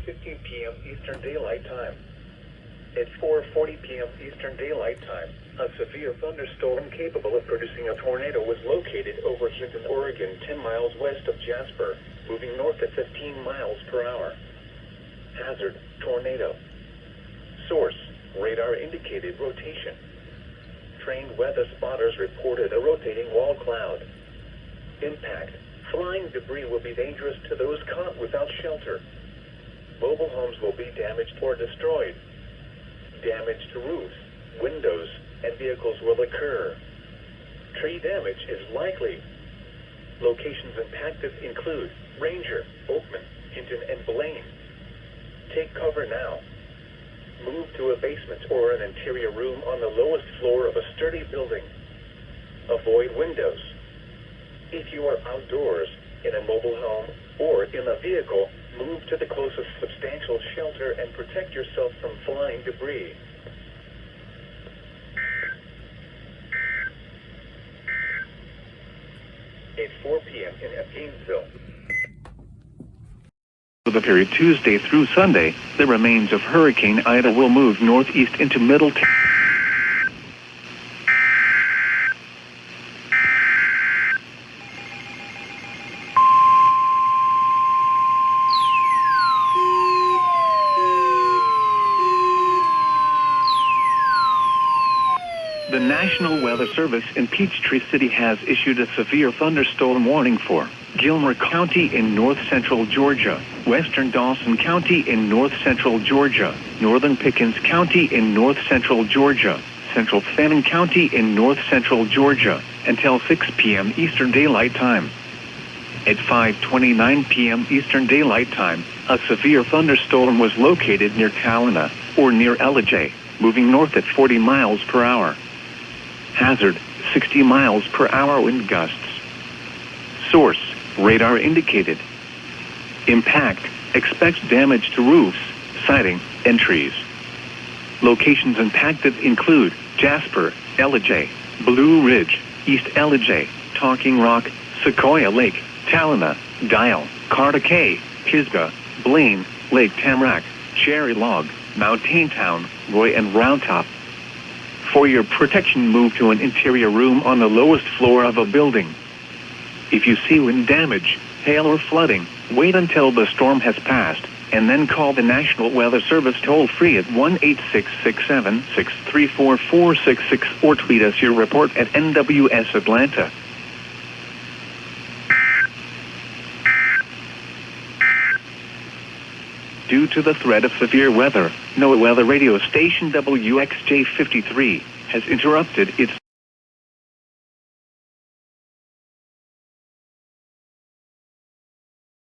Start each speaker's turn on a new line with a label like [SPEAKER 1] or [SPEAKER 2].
[SPEAKER 1] 5:15 p.m. Eastern Daylight Time. At 4:40 p.m. Eastern Daylight Time, a severe thunderstorm capable of producing a tornado was located over Clinton, Oregon, 10 miles west of Jasper, moving north at 15 miles per hour. Hazard: tornado. Source: radar indicated rotation. Trained weather spotters reported a rotating wall cloud. Impact: flying debris will be dangerous to those caught without shelter. Mobile homes will be damaged or destroyed. Damage to roofs, windows, and vehicles will occur. Tree damage is likely. Locations impacted include Ranger, Oakman, Hinton, and Blaine. Take cover now. Move to a basement or an interior room on the lowest floor of a sturdy building. Avoid windows. If you are outdoors, in a mobile home, or in a vehicle, move to the closest substantial shelter and protect yourself from flying debris. At 4 p.m. in Gainesville.
[SPEAKER 2] For the period Tuesday through Sunday, the remains of Hurricane Ida will move northeast into Middletown. The National Weather Service in Peachtree City has issued a severe thunderstorm warning for Gilmer County in north-central Georgia, western Dawson County in north-central Georgia, northern Pickens County in north-central Georgia, central Fannin County in north-central Georgia, until 6 p.m. Eastern Daylight Time. At 5:29 p.m. Eastern Daylight Time, a severe thunderstorm was located near Talina, or near Ellijay, moving north at 40 miles per hour. Hazard: 60 miles per hour wind gusts. Source: radar indicated. Impact: expects damage to roofs, siding, and trees. Locations impacted include Jasper, Ellijay, Blue Ridge, East Ellijay, Talking Rock, Sequoia Lake, Talina, Dial, Carter Cay, Pisgah, Blaine, Lake Tamarack, Cherry Log, Mountain Town, Roy, and Round Top. For your protection, move to an interior room on the lowest floor of a building. If you see wind damage, hail, or flooding, wait until the storm has passed, and then call the National Weather Service toll-free at 1-866-763-4466 or tweet us your report at NWS Atlanta. Due to the threat of severe weather, NOAA weather radio station WXJ-53 has interrupted its